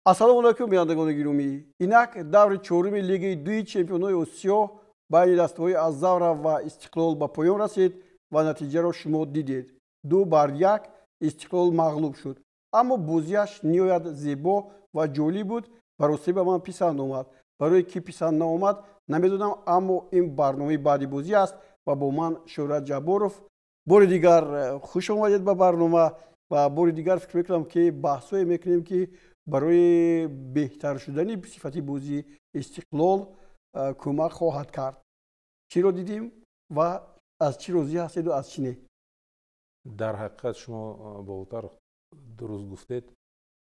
ассалому алайкум бинандагони гиромӣ. Инак даври чорumi лигаи дуи чемпионҳои Осиё байни дастаҳои Аззавра ва Истиқлол ба поён расид ва натиҷаро шумо дидед. 2-1 Истиқлол мағлуб шуд. Аммо бозиаш ниҳоят зебо ва ҷолиб буд ва ростӣ ба ман писанд омад. Барои ки писанд наомад намедонам, аммо ин барномаи баъди бозӣ аст ва бо ман Шӯҳрат Ҷабборов. Бори дигар хуш омадед ба барнома ва бори дигар фикр мекунам ки баҳсое мекунем ки барои беҳтар шудани сифати бозии Истиқлол кӯмак хоҳад кард. чиро дидем ва аз чӣ розӣ ҳастеду аз чӣ не? дар ҳақиқат шумо болотар дуруст гуфтед,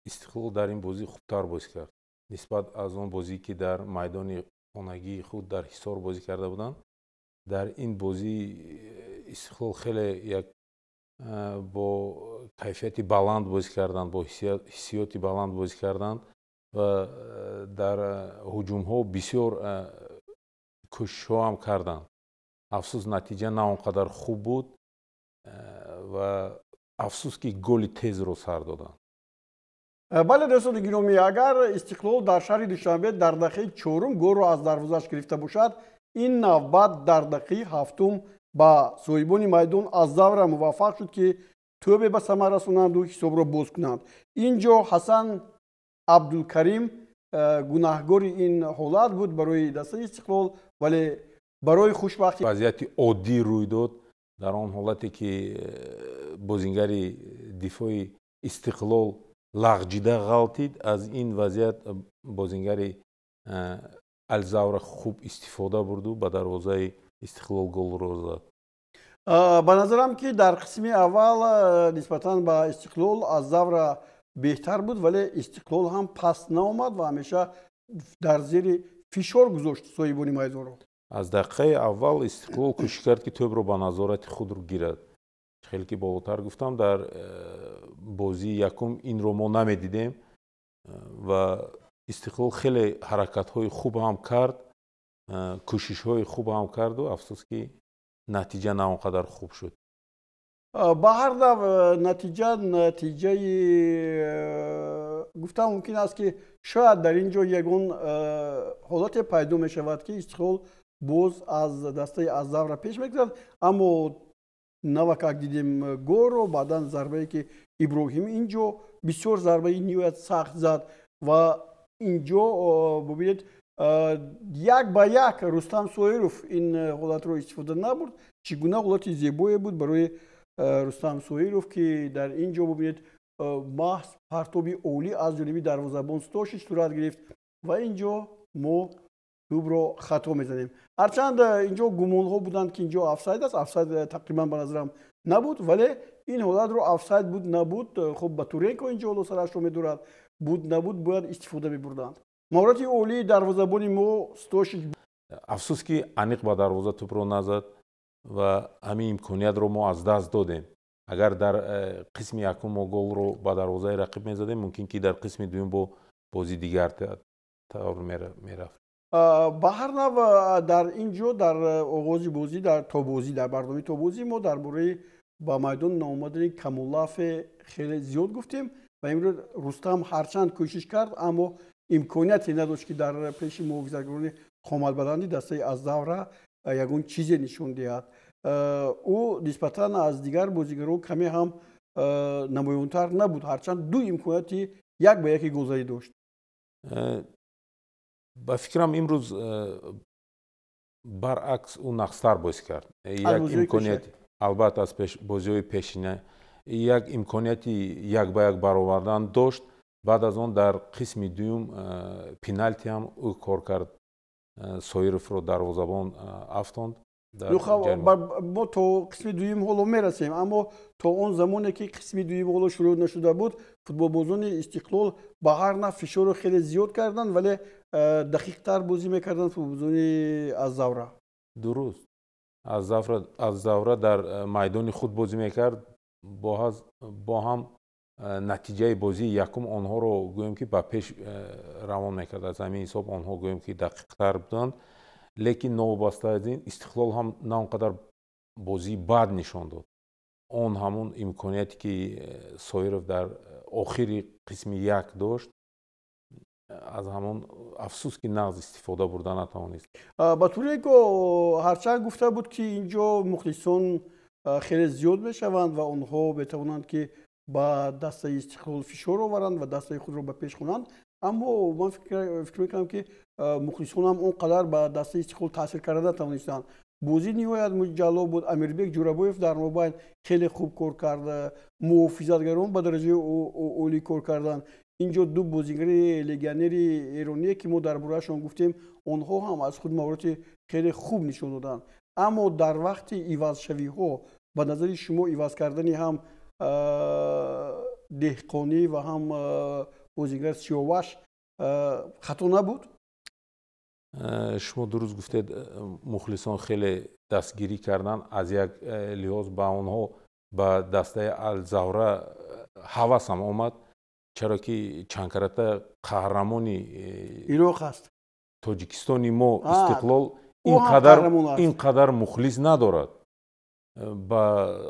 Истиқлол дар ин бозӣ хубтар бозӣ кард нисбат аз он бозӣ ки дар майдони хонагии худ дар Ҳисор бозӣ карда буданд. дар ин бозӣ Истиқлол хеле як бо кайфияти баланд бозӣ карданд, бо ҳиссиёти баланд бозӣ карданд ва дар ҳуҷумҳо бисёр кӯшишҳо ҳам карданд. афсус натиҷа на он қадар хуб буд ва афсус ки голи тезро сар доданд. бале дӯстони гиромӣ, агар Истиқлол дар шаҳри Душанбе дар дақиқаи чорум голро аз дарвозааш гирифта бошад, ин навбат дар дақиқаи ҳафтум ба соҳибони майдон Аззавра муваффақ шуд ки тӯбе ба самар расонанду ҳисобро боз кунанд. Инҷо Ҳасан Абдулкарим гунаҳгори ин ҳолат буд барои дастаи Истиқлол, вале барои хушбахтӣ вазъияти оддӣ рӯй дод дар он ҳолате ки бозингари дифои Истиқлол лағҷида ғалтид. аз ин вазъият бозингари Алзавра хуб истифода бурду ба дарвозаи Истиқлол голро зад. ба назарам ки дар қисми аввал нисбатан ба Истиқлол Аззавра беҳтар буд, вале Истиқлол ҳам паст наомад ва ҳамеша дар зери фишор гузошт соҳибони майдонро. аз дақиқаи аввал Истиқлол кӯшиш кард ки тӯбро ба назорати худ гирад. хеле ки болотар гуфтам, дар бозии якум инро мо намедидем ва Истиқлол хеле ҳаракатҳои хуб ҳам кард, кӯшишҳои хуб ҳам карду афсус ки натиҷа на он қадар хуб шуд. ба ҳар нав натиҷаи гуфтам мумкин аст ки шояд дар ин ҷо ягон ҳолате пайдо мешавад ки Истиқлол боз аз дастаи Аззавра пеш мегзарад, аммо навак как дидем голро, баъдан зарбае ки Иброҳим инҷо бисёр зарбаи ниҳоят сахт зад ва инҷо бубинед як ба як Рустам Соиров ин ҳолатро истифода набурд. Чӣ гуна ҳолати зебое буд барои Рустам Соиров ки дар ин ҷо бубинед маҳз партоби олӣ аз ҷониби дарвозабон Стошич сурат гирифт ва ин ҷо мо тӯбро хато мезанем. ҳарчанд ин ҷо гумонҳо буданд ки ин ҷо офсайд аст. Офсайд тақрибан ба назарам набуд, вале ин ҳолатро офсайд буд набуд, хуб ба Туренко ин ҷо сарашро медорад, буд набуд бояд истифода мебурданд. маҳорати олии дарвозабони мо Стошич. афсус ки аниқ ба дарвоза тӯбро назад ва ҳамин имкониятро мо аз даст додем. агар дар қисми якум мо голро ба дарвозаи рақиб мезадем, мумкин ки дар қисми дуюм бо бозӣ дигар тавр мерафт. ба ҳар нав дар ин ҷо дар оғози бозӣ дар барномаи тобозӣ мо дар бораи ба майдон наомадани Камоллафе хеле зиёд гуфтем ва имрӯз Рустам ҳарчанд кӯшиш кард, аммо имконияте надошт ки дар пеши муҳофизатгарони хомадбаланди дастаи Аззавра ягон чизе нишон диҳад. ӯ нисбатан аз дигар бозигарон каме ҳам намоёнтар набуд, ҳарчанд ду имконияти як ба яки голзанӣ дошт. ба фикрам имрӯз баръакс ӯ нақстар бозӣ кард. як имконияти албатта аз бозиҳои пешина як имконияти як ба як баровардан дошт. баъд аз он дар қисми дуюм пеналти ҳам ӯ кор кард, Соировро дарвозабон афтонд. мо то қисми дуюм ҳоло мерасем, аммо то он замоне ки қисми дуюм ҳоло шурӯъ нашуда буд, футболбозони Истиқлол ба ҳар нав фишорро хеле зиёд карданд, вале дақиқтар бозӣ мекарданд футболбозони Аззавра. дуруст, Аззавра дар майдони худ бозӣ мекард, бо ҳам натиҷаи бозии якум онҳоро гӯем ки ба пеш равон мекард. аз ҳамин ҳисоб онҳо гӯем ки дақиқтар буданд, лекин новобаста аз ин Истиқлол ҳам на он қадар бозии бад нишон дод. он ҳамун имконияте ки Соиров дар охири қисми як дошт, аз ҳамон афсӯс ки нағз истифода бурда натавонист. ба туре ки ҳарчанд гуфта буд ки инҷо мухлисон хеле зиёд мешаванд ва онҳо метавонанд ки ба дастаи Истиқлол фишор оваранд ва дастаи худро ба пеш хонанд, аммо ман фикр мекунам ки мухлисон ҳам он қадар ба дастаи Истиқлол таъсир карда натавонистанд. бозӣ ниҳоят муҷаллоб буд. Амирбек Ҷурабоев дар мобайн хеле хуб кор карда, муҳофизатгарон ба дараҷаи олӣ кор карданд. инҷо ду бозигари легионери эроние ки мо дар бораашон гуфтем, онҳо ҳам аз худ маҳорати хеле хуб нишон доданд. аммо дар вақти ивазшавиҳо ба назари шумо иваз кардани ҳам деҳқонӣ ва ҳам бозигар Сиёваш хато набуд? шумо дуруст гуфтед, мухлисон хеле дастгирӣ кардан. аз як лиҳоз ба онҳо ба дастаи Алзавра ҳавасам омад, чаро ки чандкарата қаҳрамони ироқ аст. тоҷикистони мо Истиқлол ин қадар мухлис надорад. ба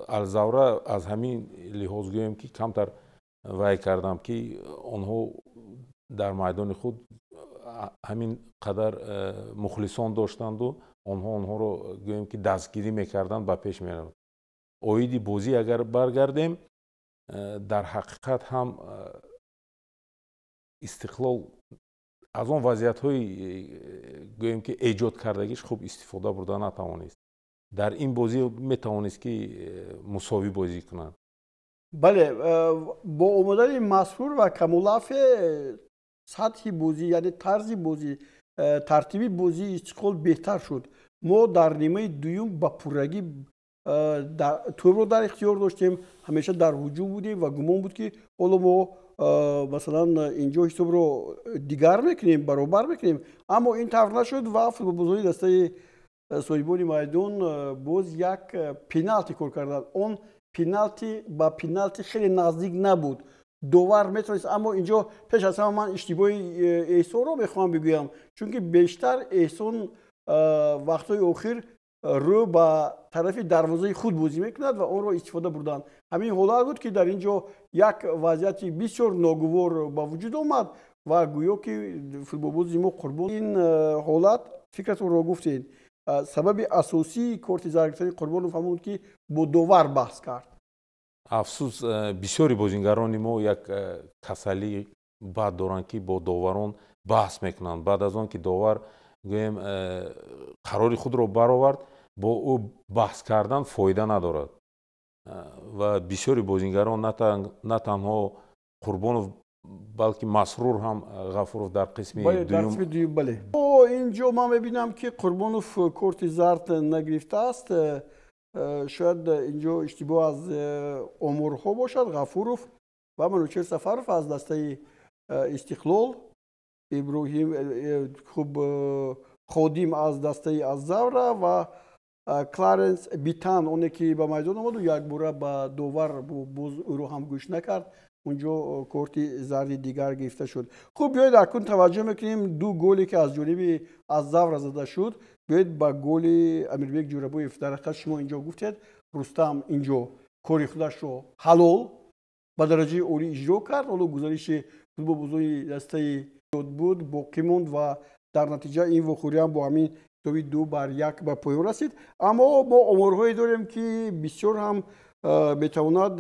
Алзавра аз ҳамин лиҳоз гӯем ки камтар вай кардам ки онҳо дар майдони худ ҳамин қадар мухлисон доштанду онҳоро гӯем ки дастгирӣ мекарданд, ба пеш мераванд. оиди бозӣ агар баргардем, дар ҳақиқат ҳам Истиқлол аз он вазъиятҳои гӯем ки эҷод кардагиш хуб истифода бурда натавонист. дар ин бозӣ метавонист ки мусовӣ бозӣ кунад. бале, бо омадани Масрур ва Камолафе сатҳи бозӣ, яъне тарзи бозӣ, тартиби бозии Истиқлол беҳтар шуд. мо дар нимаи дуюм ба пуррагӣ тӯбро дар ихтиёр доштем, ҳамеша дар ҳуҷум будем ва гумон буд ки ҳоло мо масалан инҷо ҳисобро дигар мекунем, баробар мекунем, аммо ин тавр нашуд ва футболбозони дастаи соҳибони майдон боз як пеналти кор карданд. он пеналти ба пеналти хеле наздик набуд. довар метавонист, аммо инҷо пеш аз ҳама ман иштибоҳи Эҳсонро мехоҳам бигӯям, чунки бештар Эҳсон вақтҳои охир рӯ ба тарафи дарвозаи худ бозӣ мекунад ва онро истифода бурданд. ҳамин ҳолат буд ки дар инҷо як вазъияти бисёр ногувор ба вуҷуд омад ва гӯё ки футболбози мо қурбон ин ҳолат, фикратонро гуфтед, сабаби асосии корти зард гирифтани Қурбонов ҳамон буд ки бо довар баҳс кард. афсӯс, бисёри бозингарони мо як касалӣ бад доранд ки бо доварон баҳс мекунанд. баъд аз он ки довар гӯем қарори худро баровард, бо ӯ баҳс кардан фоида надорад. ва бисёри бозингарон на танҳо Қурбонов, балки Масрур ҳам, Ғафуров дар қисми дуюм. бале. инҷо ман мебинам ки Қурбонов корти зард нагирифтааст. шояд инҷо иштибоҳ аз оморҳо бошад. Ғафуров ва Манучер Сафаров аз дастаи Истиқлол, Иброҳим хуб Ходим аз дастаи Алзавра ва Кларенс Битан, оне ки ба майдон омаду якбора ба довар боз ӯро ҳам гӯш накард, онҷо корти зарди дигар гирифта шуд. хуб, биёед акун таваҷҷӯҳ мекунем ду голе ки аз ҷониби Алзавра зада шуд. биёед ба голи Амирбек Ҷурабоев. дар ҳақиқат шумо инҷо гуфтед, Рустам инҷо кори худашро ҳалол ба дараҷаи олӣ иҷро кард. ҳоло гузариши футболбозони дастаи ёд буд, боқӣ монд ва дар натиҷа ин вохӯриам бо ҳамин ҳисоби 2-1 ба поён расид. аммо мо оморҳое дорем ки бисёр ҳам метавонад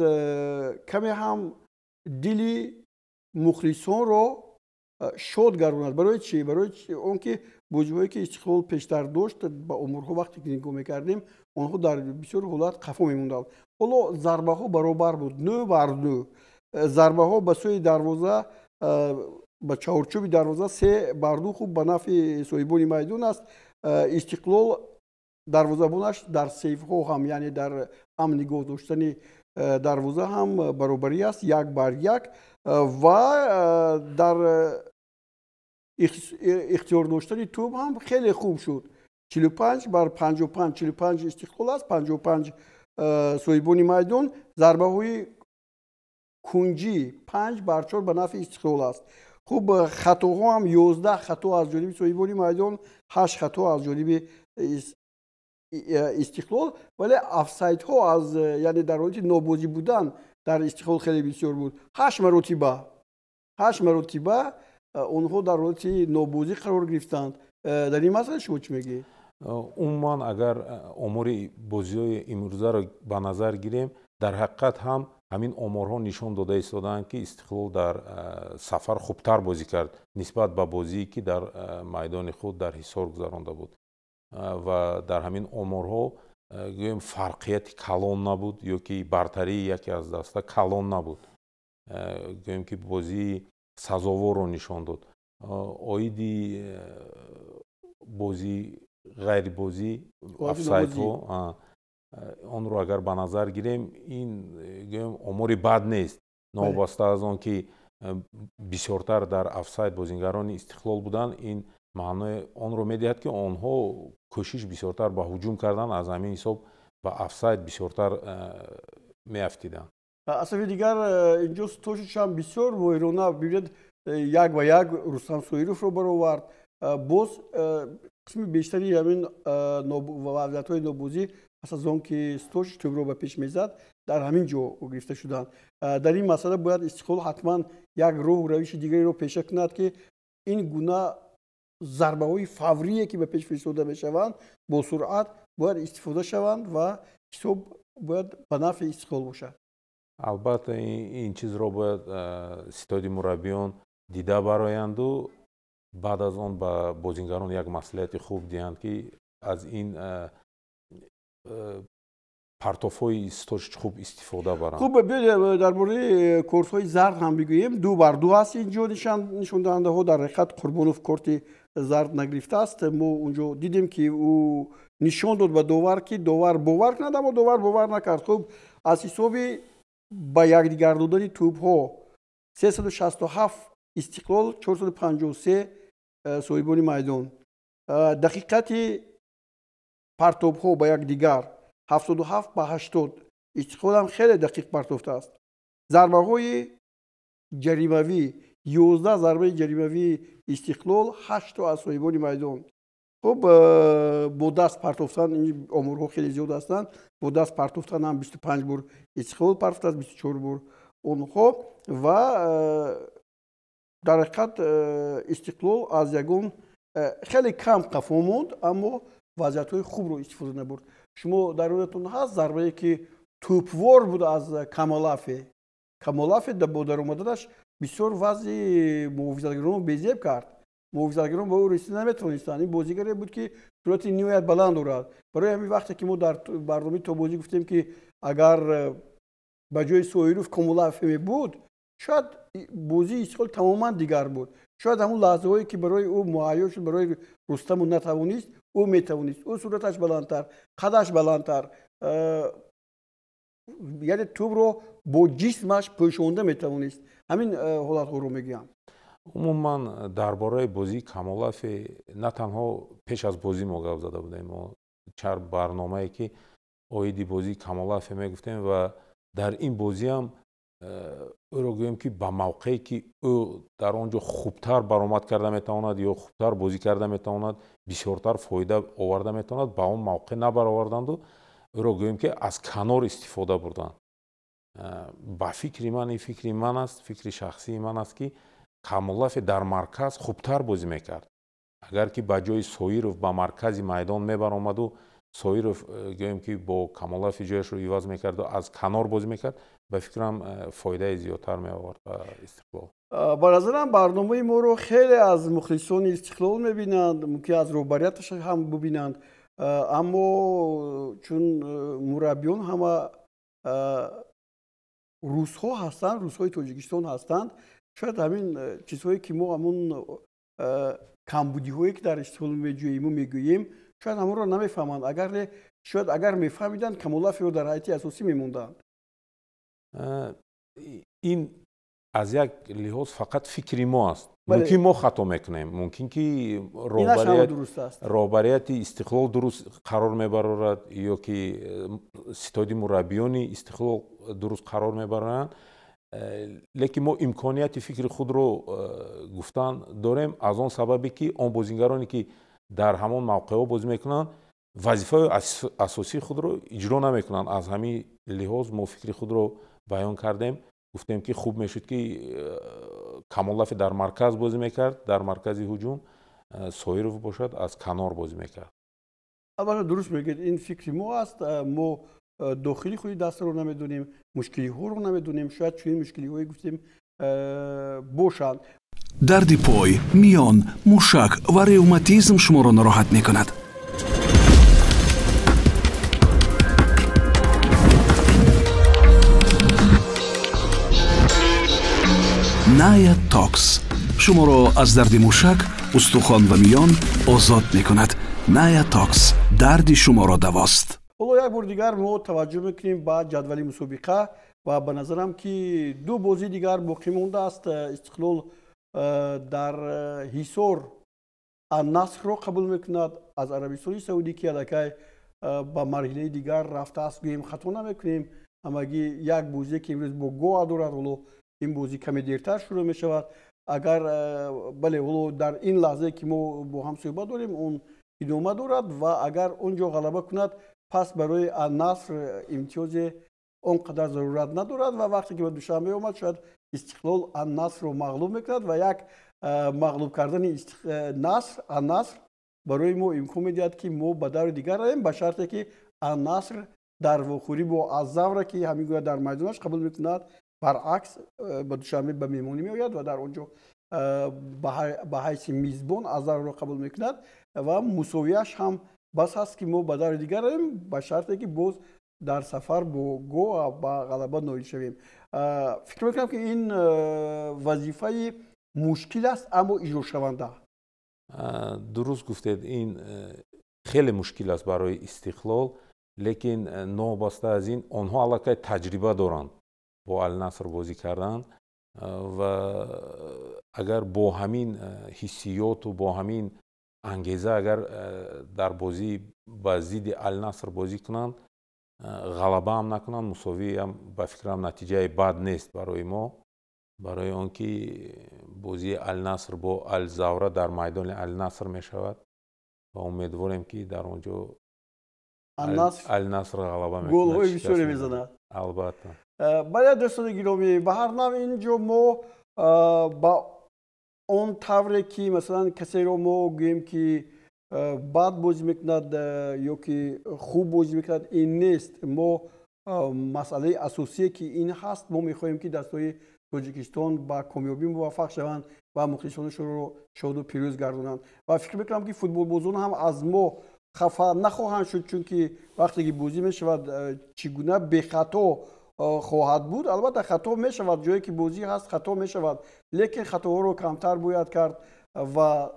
каме ҳам дили мухлисонро шод гаронад. барои чӣ? барои он ки боҷиҳое ки Истиқлол пештар дошт, ба оморҳо вақте ки нигоҳ мекардем, онҳо дар бисёр ҳолат қафо мемонданд. ҳоло зарбаҳо баробар буд, 9-2. зарбаҳо ба сӯи дарвоза, ба чаҳорчӯби дарвоза 3-2 хуб ба нафъи соҳибони майдон аст. Истиқлол дарвозабонаш дар сейфҳо ҳам, яъне дар ҳам нигоҳ доштани дарвоза ҳам баробарӣ аст, 1-1 ва дар ихтиёр доштани тӯб ҳам хеле хуб шуд. 45-55, 45 Истиқлол аст, 55 соҳибони майдон. зарбаҳои кунҷӣ 5-4 ба нафъи Истиқлол аст. хуб, хатоҳо ҳам 11 хато аз ҷониби соҳибони майдон, 8 хато аз ҷониби Истиқлол, вале офсайдҳо аз, яъне дар ҳолати нобозӣ будан дар Истиқлол хеле бисёр буд. 8 маротиба اونها در حالت نابودی قرار گرفتند. در این مسئله شما چی میگی؟ عموما اگر امور بازی امروزه را به نظر گیریم، در حقیقت هم همین آمارها نشان داده ایستادند که استقلال در سفر خوبتر بازی کرد نسبت به بازی که در میدان خود در حصار گذرانده بود و در همین آمارها گویم فرقیت کلان نبود یا که برتری یکی از دسته کلان نبود. گویم که بازی سزاوار رو نشان داد. آیدی بازی غیر بازی افساید ها آن رو اگر به نظر گیریم این گویم امور بد نیست، نابسته از آن که بسیارتر در افساید بازیگران استقلال بودند. این معنای آن رو میدهد که آنها کوشش بسیارتر به هجوم کردن، از همین حساب به افساید بسیارتر میافتیدند. اصلا دیگر اینجا توشش هم بسیار ویرانه ببینید، یک و یک رستم سویروف رو برآورد. باز قسم بیشتری همین وضعیت‌های نابودی پس از آن که ستوش توپ رو به پیش میزد در همین جا گرفته شدند. در این مسئله باید استقلال حتما یک راه و روش دیگری رو پیشه کند که این گونه ضربه های فوریه که به پیش فرستاده میشوند با سرعت باید استفاده شوند و حساب باید به نفع استقلال باشد. البته این چیز رو باید ستاد مربیان دیده برآیند و بعد از آن به بازیگران یک مصلحت خوب دهند که از این پرتوفای ستوش خوب استفاده برند. خوب، بیاید درباره کورت های زرد هم بگوییم. 2-2 است اینجا نشان دهنده ها. در حقیقت قربانوف کورت زرد نگرفته است. ما اونجا دیدیم که او نشان داد به داور که داور باور کند، اما داور باور نکرد. خوب، از حساب با یکدیگر دادن توپ ها 367 استقلال، 453 صاحبان میدان. دقیقت پرتاب ها با یکدیگر 77 به 80. استقلال هم خیلی دقیق پرتافته است. ضربه های جریموی 11 ضربه جریموی استقلال، 8 تا از صاحبان میدان. خب با دست پرتافتن این آمارها خیلی زیاد هستند. با دست پرتافتن هم 25 بار استقلال پرتافته است، 24 بار اونها. و در حقیقت استقلال از یگان خیلی کم قفا ماند، اما وضعیت‌های خوب رو استفاده نبرد. شما در رویتون هست ضربه‌ای که توپوار بود از کمالافی با در اومدنش بسیار وضع محافظتگران رو بی‌ضبط کرد. محافظتگران با او رسیدن نمیتونستند. این بازیگری بود که سرعت نهایت بلند دارد. برای همین وقتی که ما در برنامه تو بازی گفتیم که اگر به جای سویروف کمالافی بود شاید بازی استقلال تماما دیگر بود. شاید همون لحظه هایی که برای او مهیا شد برای رستم نتوانست، او میتوانست. او صورتش بلندتر، قدش بلندتر، یعنی توپ رو با جسمش پوشانده میتوانست. همین حالت رو میگم. عموما درباره بازی کمالافی نه تنها پیش از بازی ما گپ زده بودیم، ما چند برنامه‌ای که اویدی بازی کمالافی میگفتیم و در این بازی هم او رو گویم که با موقعی که او در آنجا خوبتر برآمد کرده میتواند یا خوبتر بازی کرده میتواند، بسیارتر فایده آورده میتواند، با اون موقع نبرآوردند و او رو گویم که از کنار استفاده بردند. با فکری من، این فکری من است، فکری شخصی من است که کمالافی در مرکز خوبتر بازی میکرد. اگر که با جای سویروف با مرکز میدان میبرآمد و سویروف گویم که با کمالافی جایش رو عوض میکرد و از کنار بازی میکرد، به فکرم فایده زیادتر می آورد به استقلال. به نظرم برنامه ما رو خیلی از مخلصان استقلال میبینند، ممکن از روبریتش هم ببینند، اما چون مربیان همه روس ها هستند، روس های تاجیکستان هستند، شاید همین چیزهایی که ما همون کمبودی هایی که در استقلال میگوییم شاید همون رو نمیفهمند. شاید اگر میفهمیدن کمالافی رو در هیئت اساسی میموندند. این از یک لحاظ فقط فکری ما است. ممکن ما خطا میکنیم، ممکن که رهبریت استقلال درست قرار میبرد یا که ستاد مربیان استقلال درست قرار میبرند، لیکن ما امکانیت فکر خود رو گفتن داریم، از آن سببی که آن بازیگرانی که در همان موقع ها بازی میکنن وظیفه اساسی خود رو اجرا نمیکنن. از همین لحاظ ما فکر خود رو بیان کردیم، گفتیم که خوب میشد که Камолафи дар марказ бозӣ мекард, дар маркази ҳуҷум, Соиров бошад аз канор бозӣ мекард. البته درست میگید این فکر ما است ما داخلی خودی دست رو نمیدونیم مشکلی ها رو نمیدونیم شاید چون مشکلی هایی گفتیم باشند дарди пой миён мушак ва ревматизм шуморо нороҳат мекунад. ная токс шуморо аз дарди мушак устухон ва миён озод мекунад. ная токс дарди шуморо давост. حالا یک بار دیگر ما توجه میکنیم به جدول مسابقه و به نظرم که دو بازی دیگر باقی مونده است. استقلال در حصار النصر را قبول میکند از عربستان سعودی که الکی به مرحله دیگر رفته است. گوییم خطا نمیکنیم اما اگه یک بازی که امروز با گوه دارد حالا این بازی کمی دیرتر شروع می شود. اگر بله حالا در این لحظه که ما با هم صحبت داریم اون ادامه دارد و اگر اونجا غلبه کند پس برای النصر امتیاز اونقدر ضرورت ندارد و وقتی که به دوشنبه اومد شاید استقلال النصر رو مغلوب میکند و یک مغلوب کردن النصر برای ما امکان میدهد که ما به دور دیگر رویم به شرطی که النصر در واخوری با الزاوره که همین گویا در میدانش قبول میکند برعکس به دوشنبه به میمونی میآید و در اونجا به حیث میزبان الزاوره رو قبول میکند و مساویش هم بس هست که ما به دور دیگر رویم به شرطی که باز در سفر با گو و با غلبه نایل شویم. فکر میکنم که این وظیفه مشکل است اما اجرا شونده. درست گفتید این خیلی مشکل است برای استقلال لیکن نوبسته از این آنها الکی تجربه دارند با النصر بازی کردن و اگر با همین حسیات و با همین انگیزه اگر در بازی با ضد النصر بازی کنند غلبه هم نکنند مساوی هم به فکرم نتیجه بد نیست برای ما برای آنکه بازی النصر با الزاوره در میدان النصر می شود و امیدواریم که در اونجا النصر غلبه میکنه گل های بسیاری میزند البته. برای دوستان گرامی به هر نوع اینجا ما با اون طوری که مثلا کسی رو ما گوییم که بد بازی میکند یا که خوب بازی میکند این نیست. ما مسئله اساسی که این هست ما میخواهیم که دستای تاجیکستان با کامیابی موفق شوند و مخلصانش رو شاد و پیروز گردونند و فکر میکنم که فوتبال بازان هم از ما خفه نخواهند شد چون که وقتی که بازی میشود چگونه به خطا خواهد بود. البته خطا میشود جایی که بازی هست خطا میشود لیکن خطاها رو کمتر باید کرد و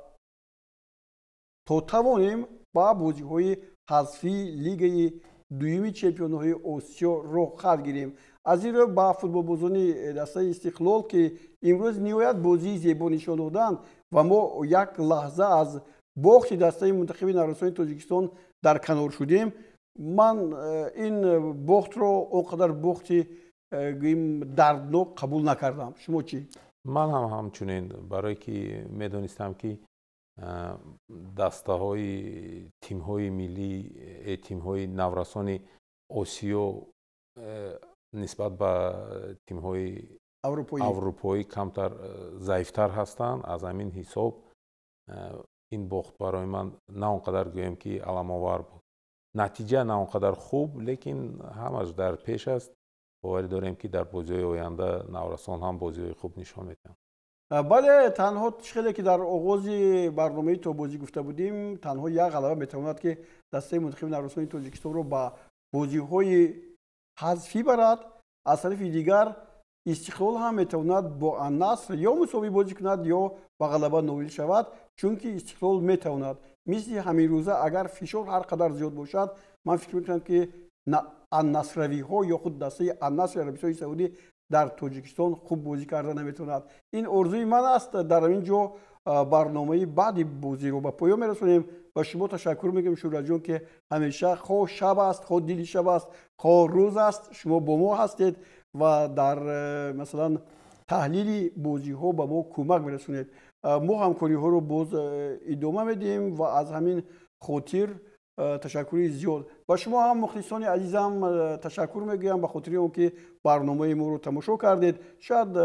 تا توانیم با بازی های حذفی لیگ دویمی چمپیون های آسیا رو خط گیریم. از این رو با فوتبال بازان دسته استقلال که امروز نهایت بازی زیبا نشان دادند و ما یک لحظه از باخت دسته منتخب نوسان تاجیکستان در کنار شدیم. من این باخت رو اونقدر باختی دردناک قبول نکردم. شما چی؟ من هم همچنین برای که میدونستم که دسته های تیم های ملی تیم های نورسان آسیا نسبت به تیم های اروپایی کمتر ضعیفتر هستند. از همین حساب این باخت برای من نه اونقدر گویم که علم آور بود. نتیجه نه اونقدر خوب لیکن همش در پیش است. باور داریم که در بازی آینده نورسان هم بازی خوب نشان میدن. بله تنها خیلی که در آغاز برنامه تو بازی گفته بودیم تنها یک غلبه میتواند که دسته منتخب نوسان تاجیکستان رو با بازی های حذفی برد. از طرف دیگر استقلال هم میتواند با النصر یا مساوی بازی کند یا با غلبه نایل شود چون که استقلال میتواند مثل همین روزه اگر فشار هر قدر زیاد باشد من فکر میکنم که النصروی ها یا خود دسته النصر عربستان سعودی در تاجیکستان خوب بازی کرده نمیتوند. این آرزوی من است. در اینجا برنامه بعد بازی رو به پایان میرسونیم و شما تشکر میگم شورا جان که همیشه خواه شب است خواه دیلی شب است خواه روز است شما با ما هستید و در مثلا تحلیل بازی ها به ما کمک میرسونید. ما همکاری ها رو باز ادامه میدیم و از همین خاطر تشکری زیاد. با شما هم مخلصان عزیزم تشکر میگویم به خاطر اینکه برنامه ما رو تماشا کردید. شاید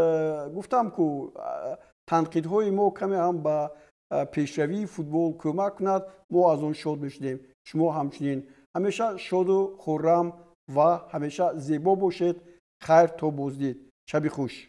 گفتم که تنقیدهای ما کمی هم به پیشروی فوتبال کمک کند، ما از اون شاد بشیم. شما همچنین همیشه شاد و خرم و همیشه زیبا باشید. خیر تا بازدید. شب خوش.